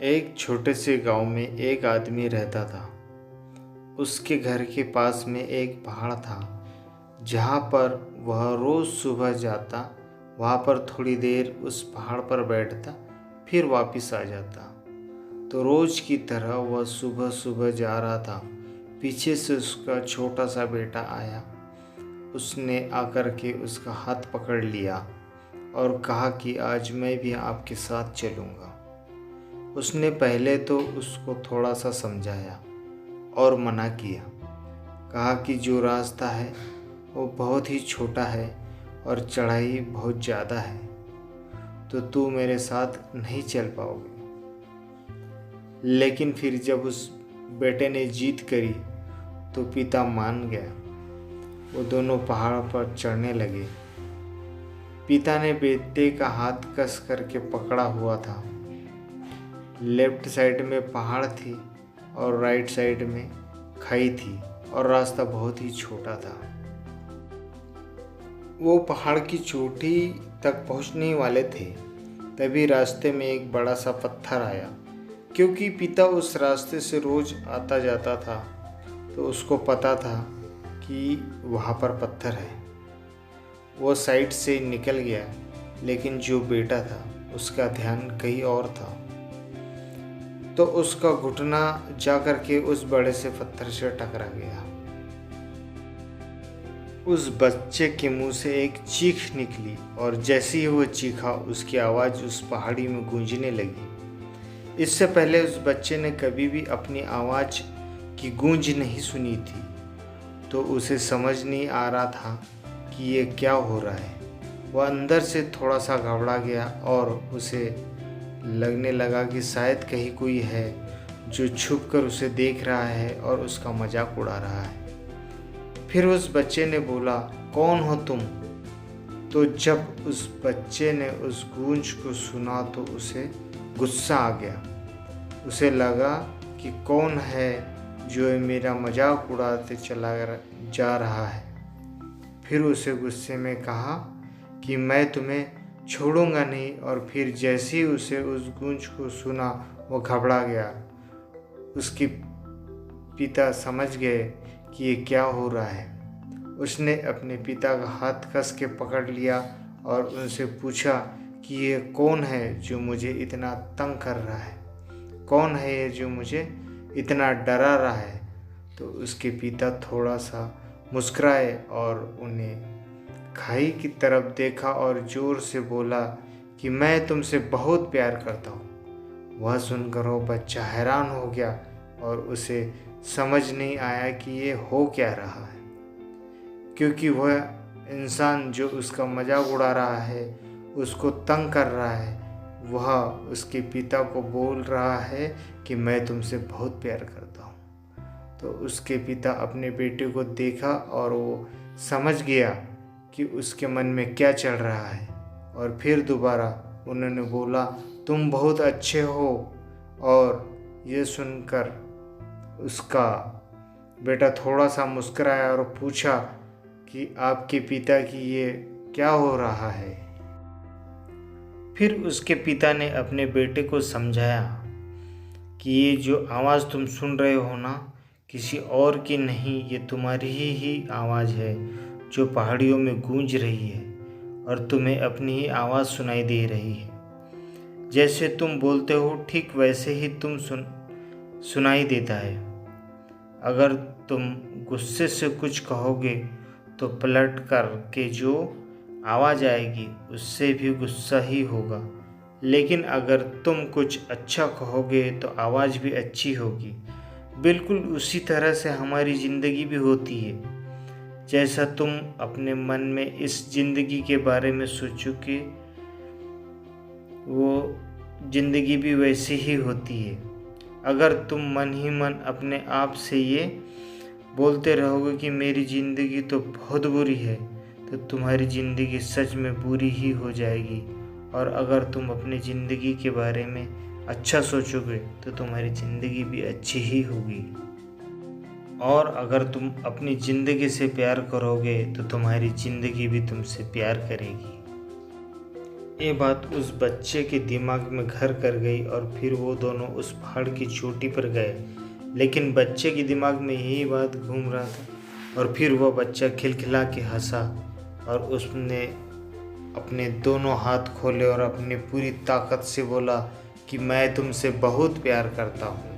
एक छोटे से गांव में एक आदमी रहता था। उसके घर के पास में एक पहाड़ था जहाँ पर वह रोज़ सुबह जाता, वहाँ पर थोड़ी देर उस पहाड़ पर बैठता, फिर वापस आ जाता। तो रोज़ की तरह वह सुबह सुबह जा रहा था। पीछे से उसका छोटा सा बेटा आया। उसने आकर के उसका हाथ पकड़ लिया और कहा कि आज मैं भी आपके साथ चलूँगा। उसने पहले तो उसको थोड़ा सा समझाया और मना किया। कहा कि जो रास्ता है वो बहुत ही छोटा है और चढ़ाई बहुत ज़्यादा है, तो तू मेरे साथ नहीं चल पाओगे। लेकिन फिर जब उस बेटे ने जिद करी तो पिता मान गया। वो दोनों पहाड़ पर चढ़ने लगे। पिता ने बेटे का हाथ कस करके पकड़ा हुआ था। लेफ्ट साइड में पहाड़ थी और राइट साइड में खाई थी और रास्ता बहुत ही छोटा था। वो पहाड़ की चोटी तक पहुंचने वाले थे, तभी रास्ते में एक बड़ा सा पत्थर आया। क्योंकि पिता उस रास्ते से रोज आता जाता था तो उसको पता था कि वहाँ पर पत्थर है। वो साइड से निकल गया, लेकिन जो बेटा था उसका ध्यान कहीं और था। तो उसका घुटना जाकर के उस बड़े से पत्थर से टकरा गया। उस बच्चे के मुंह से एक चीख निकली और जैसे ही वो चीखा उसकी आवाज़ उस पहाड़ी में गूंजने लगी। इससे पहले उस बच्चे ने कभी भी अपनी आवाज़ की गूंज नहीं सुनी थी, तो उसे समझ नहीं आ रहा था कि ये क्या हो रहा है। वह अंदर से थोड़ा सा घबरा गया और उसे लगने लगा कि शायद कहीं कोई है जो छुप कर उसे देख रहा है और उसका मजाक उड़ा रहा है। फिर उस बच्चे ने बोला, कौन हो तुम? तो जब उस बच्चे ने उस गूंज को सुना तो उसे गुस्सा आ गया। उसे लगा कि कौन है जो मेरा मजाक उड़ाते चला जा रहा है। फिर उसे गुस्से में कहा कि मैं तुम्हें छोड़ूंगा नहीं, और फिर जैसे ही उसे उस गूंज को सुना वो घबरा गया। उसके पिता समझ गए कि ये क्या हो रहा है। उसने अपने पिता का हाथ कस के पकड़ लिया और उनसे पूछा कि ये कौन है जो मुझे इतना तंग कर रहा है? कौन है ये जो मुझे इतना डरा रहा है? तो उसके पिता थोड़ा सा मुस्कुराए और उन्हें खाई की तरफ देखा और ज़ोर से बोला कि मैं तुमसे बहुत प्यार करता हूँ। वह सुनकर वो बच्चा हैरान हो गया और उसे समझ नहीं आया कि ये हो क्या रहा है, क्योंकि वह इंसान जो उसका मजाक उड़ा रहा है, उसको तंग कर रहा है, वह उसके पिता को बोल रहा है कि मैं तुमसे बहुत प्यार करता हूँ। तो उसके पिता अपने बेटे को देखा और वो समझ गया कि उसके मन में क्या चल रहा है, और फिर दोबारा उन्होंने बोला, तुम बहुत अच्छे हो। और ये सुनकर उसका बेटा थोड़ा सा मुस्कुराया और पूछा कि आपके पिता की ये क्या हो रहा है। फिर उसके पिता ने अपने बेटे को समझाया कि ये जो आवाज़ तुम सुन रहे हो ना, किसी और की नहीं, ये तुम्हारी ही आवाज़ है जो पहाड़ियों में गूंज रही है और तुम्हें अपनी ही आवाज़ सुनाई दे रही है। जैसे तुम बोलते हो ठीक वैसे ही तुम सुनाई देता है। अगर तुम गुस्से से कुछ कहोगे तो पलट कर के जो आवाज़ आएगी उससे भी गुस्सा ही होगा, लेकिन अगर तुम कुछ अच्छा कहोगे तो आवाज़ भी अच्छी होगी। बिल्कुल उसी तरह से हमारी ज़िंदगी भी होती है। जैसा तुम अपने मन में इस ज़िंदगी के बारे में सोचोगे, वो ज़िंदगी भी वैसी ही होती है। अगर तुम मन ही मन अपने आप से ये बोलते रहोगे कि मेरी ज़िंदगी तो बहुत बुरी है, तो तुम्हारी ज़िंदगी सच में बुरी ही हो जाएगी। और अगर तुम अपनी ज़िंदगी के बारे में अच्छा सोचोगे तो तुम्हारी ज़िंदगी भी अच्छी ही होगी। और अगर तुम अपनी ज़िंदगी से प्यार करोगे तो तुम्हारी ज़िंदगी भी तुमसे प्यार करेगी। ये बात उस बच्चे के दिमाग में घर कर गई और फिर वो दोनों उस पहाड़ की चोटी पर गए। लेकिन बच्चे के दिमाग में यही बात घूम रहा था और फिर वह बच्चा खिलखिला के हंसा और उसने अपने दोनों हाथ खोले और अपनी पूरी ताकत से बोला कि मैं तुमसे बहुत प्यार करता हूँ।